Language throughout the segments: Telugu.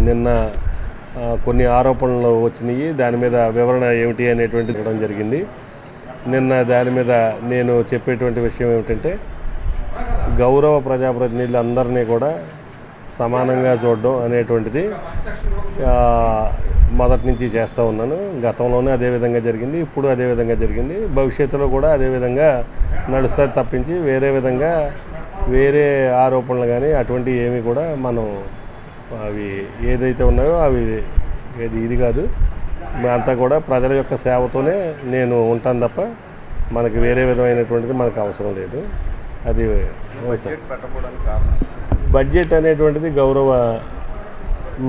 నిన్న కొన్ని ఆరోపణలు వచ్చినాయి. దాని మీద వివరణ ఏమిటి అనేటువంటిది ఇవ్వడం జరిగింది. నిన్న దాని మీద నేను చెప్పేటువంటి విషయం ఏమిటంటే, గౌరవ ప్రజాప్రతినిధులు అందరినీ కూడా సమానంగా చూడడం అనేటువంటిది మొదటి నుంచి చేస్తూ ఉన్నాను. గతంలోనే అదే విధంగా జరిగింది, ఇప్పుడు అదే విధంగా జరిగింది, భవిష్యత్తులో కూడా అదే విధంగా నడుస్తుంది తప్పించి వేరే ఆరోపణలు కానీ అటువంటివి ఏమి కూడా మనం అవి ఏదైతే ఉన్నాయో అవి ఇది కాదు. అంతా కూడా ప్రజల యొక్క సేవతోనే నేను ఉంటాను తప్ప మనకి వేరే విధమైనటువంటిది మనకు అవసరం లేదు. అది బడ్జెట్ అనేటువంటిది గౌరవ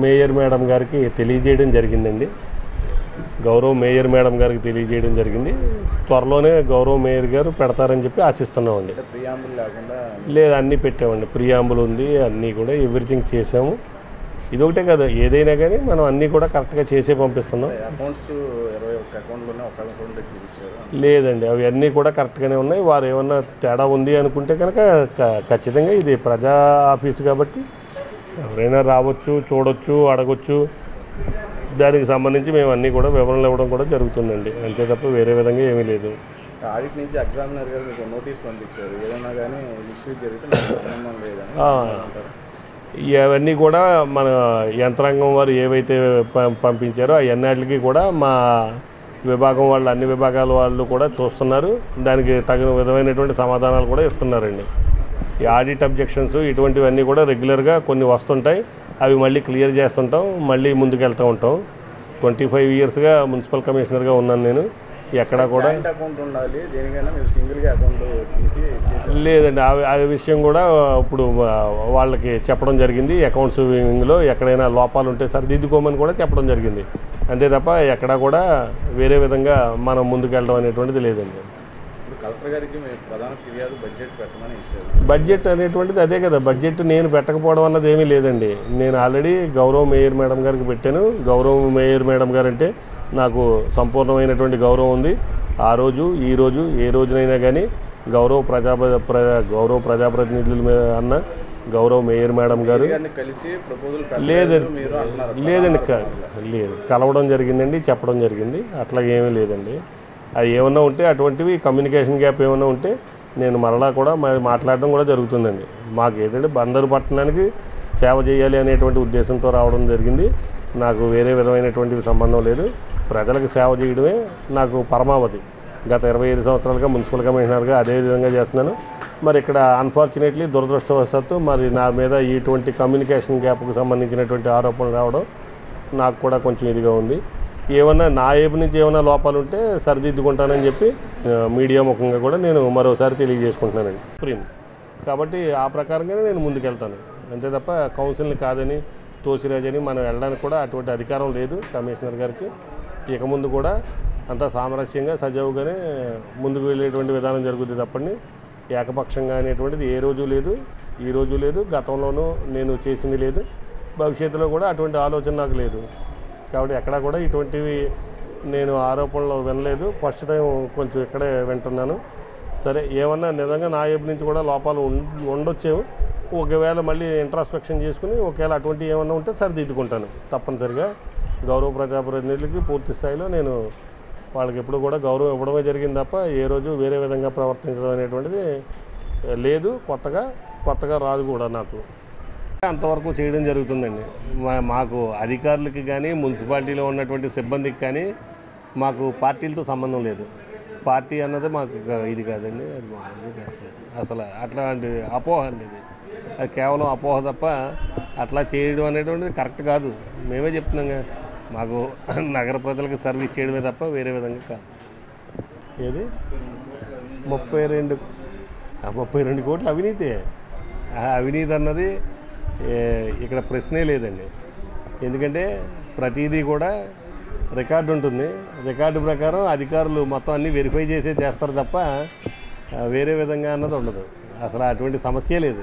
మేయర్ మేడం గారికి తెలియజేయడం జరిగిందండి. గౌరవ మేయర్ మేడం గారికి తెలియజేయడం జరిగింది. త్వరలోనే గౌరవ మేయర్ గారు పెడతారని చెప్పి ఆశిస్తున్నామండి. లేదు, అన్నీ పెట్టామండి. ప్రియాంబుల్ ఉంది, అన్నీ కూడా ఎవ్రీథింగ్ చేసాము. ఇదొకటే కదా, ఏదైనా కానీ మనం అన్నీ కూడా కరెక్ట్గా చేసే పంపిస్తున్నాం. లేదండి, అవి అన్నీ కూడా కరెక్ట్గానే ఉన్నాయి. వారు ఏమన్నా తేడా ఉంది అనుకుంటే కనుక ఖచ్చితంగా ఇది ప్రజా ఆఫీసు కాబట్టి ఎవరైనా రావచ్చు, చూడొచ్చు, అడగొచ్చు. దానికి సంబంధించి మేము అన్నీ కూడా వివరణలు ఇవ్వడం కూడా జరుగుతుందండి. అంతే తప్ప వేరే విధంగా ఏమీ లేదు. ఆడిట్ నుంచి ఎగ్జామినర్ గారు మీకు నోటీస్ పంపించారు, ఏదైనా కానీ ఇష్యూ జరిగితే ఇవన్నీ కూడా మన యంత్రాంగం వారు ఏవైతే పంపించారో అవన్నిటికి కూడా మా విభాగం వాళ్ళు, అన్ని విభాగాల వాళ్ళు కూడా చూస్తున్నారు. దానికి తగిన విధమైనటువంటి సమాధానాలు కూడా ఇస్తున్నారండి. ఈ ఆడిట్ అబ్జెక్షన్స్ ఇటువంటివన్నీ కూడా రెగ్యులర్గా కొన్ని వస్తుంటాయి. అవి మళ్ళీ క్లియర్ చేస్తుంటాం, మళ్ళీ ముందుకు వెళ్తూ ఉంటాం. 25 ఇయర్స్గా మున్సిపల్ కమిషనర్గా ఉన్నాను నేను. ఎక్కడా కూడా అకౌంట్ ఉండాలి, దేనికైనా మీరు సింగిల్గా అకౌంట్ లేదండి. ఆ విషయం కూడా ఇప్పుడు వాళ్ళకి చెప్పడం జరిగింది. అకౌంట్స్ వింగ్లో ఎక్కడైనా లోపాలు ఉంటే సరిదిద్దుకోమని కూడా చెప్పడం జరిగింది. అంతే తప్ప ఎక్కడా కూడా వేరే విధంగా మనం ముందుకు వెళ్ళడం అనేటువంటిది లేదండి. కలెక్టర్ గారికి ప్రధాన ఫిర్యాదు బడ్జెట్ పెట్టమని ఇచ్చారు. బడ్జెట్ అనేటువంటిది అదే కదా, బడ్జెట్ నేను పెట్టకపోవడం అన్నది ఏమీ లేదండి. నేను ఆల్రెడీ గౌరవ మేయర్ మేడం గారికి పెట్టాను. గౌరవ మేయర్ మేడం గారు అంటే నాకు సంపూర్ణమైనటువంటి గౌరవం ఉంది. ఆ రోజు ఈ రోజు ఏ రోజునైనా కానీ గౌరవ ప్రజాప్రతినిధుల మీద అన్న గౌరవ మేయర్ మేడం గారు లేదండి లేదు, కలవడం జరిగిందండి, చెప్పడం జరిగింది. అట్లా ఏమీ లేదండి. అది ఏమన్నా ఉంటే అటువంటివి కమ్యూనికేషన్ గ్యాప్ ఏమన్నా ఉంటే నేను మరలా కూడా మాట్లాడడం కూడా జరుగుతుందండి. మాకు ఏంటంటే బందరు పట్టణానికి సేవ చేయాలి అనేటువంటి ఉద్దేశంతో రావడం జరిగింది. నాకు వేరే విధమైనటువంటి సంబంధం లేదు. ప్రజలకు సేవ చేయడమే నాకు పరమావధి. గత 25 సంవత్సరాలుగా మున్సిపల్ కమిషనర్గా అదే విధంగా చేస్తున్నాను. మరి ఇక్కడ అన్ఫార్చునేట్లీ దురదృష్టవశాత్తు మరి నా మీద ఇటువంటి కమ్యూనికేషన్ గ్యాప్కు సంబంధించినటువంటి ఆరోపణలు రావడం నాకు కూడా కొంచెం ఇదిగా ఉంది. ఏమన్నా నా వైపు నుంచి ఏమైనా లోపాలు ఉంటే సరిదిద్దుకుంటానని చెప్పి మీడియా ముఖంగా కూడా నేను మరోసారి తెలియజేసుకుంటున్నానండి. ప్రియం కాబట్టి ఆ ప్రకారంగానే నేను ముందుకెళ్తాను. అంతే తప్ప కౌన్సిల్ని కాదని తోసిరాజని మనం వెళ్ళడానికి కూడా అటువంటి అధికారం లేదు కమిషనర్ గారికి. ఇక ముందు కూడా అంతా సామరస్యంగా సజావుగానే ముందుకు వెళ్ళేటువంటి విధానం జరుగుతుంది తప్పని ఏకపక్షంగా అనేటువంటిది ఏ రోజు లేదు, ఈ రోజు లేదు, గతంలోనూ నేను చేసింది లేదు, భవిష్యత్తులో కూడా అటువంటి ఆలోచన నాకు లేదు. కాబట్టి ఎక్కడా కూడా ఇటువంటివి నేను ఆరోపణలు వినలేదు. ఫస్ట్ టైం కొంచెం ఇక్కడే వింటున్నాను. సరే, ఏమన్నా నిజంగా నా వైపు నుంచి కూడా లోపాలు ఉండొచ్చేమో. ఒకవేళ మళ్ళీ ఇంట్రాస్పెక్షన్ చేసుకుని ఒకవేళ అటువంటివి ఏమన్నా ఉంటే సరిదిద్దుకుంటాను. తప్పనిసరిగా గౌరవ ప్రజాప్రతినిధులకి పూర్తి స్థాయిలో నేను వాళ్ళకి ఎప్పుడు కూడా గౌరవం ఇవ్వడమే జరిగింది తప్ప ఏ రోజు వేరే విధంగా ప్రవర్తించడం అనేటువంటిది లేదు. కొత్తగా రాదు కూడా. నాకు అంతవరకు చేయడం జరుగుతుందండి. మాకు అధికారులకి కానీ మున్సిపాలిటీలో ఉన్నటువంటి సిబ్బందికి కానీ మాకు పార్టీలతో సంబంధం లేదు. పార్టీ అన్నది మాకు ఇది కాదండి, అది మామూలుగా చేస్తుంది. అసలు అట్లాంటి అపోహ అండి, ఇది అది కేవలం అపోహ తప్ప అట్లా చేయడం అనేటువంటిది కరెక్ట్ కాదు. మేమే చెప్తున్నాం కదా, మాకు నగర ప్రజలకు సర్వీస్ చేయడమే తప్ప వేరే విధంగా కాదు. ఏది 32 కోట్ల అవినీతి. అవినీతి అన్నది ఇక్కడ ప్రశ్నే లేదండి. ఎందుకంటే ప్రతిదీ కూడా రికార్డు ఉంటుంది. రికార్డు ప్రకారం అధికారులు మొత్తం అన్నీ వెరిఫై చేస్తారు తప్ప వేరే విధంగా అన్నది ఉండదు. అసలు అటువంటి సమస్య లేదు.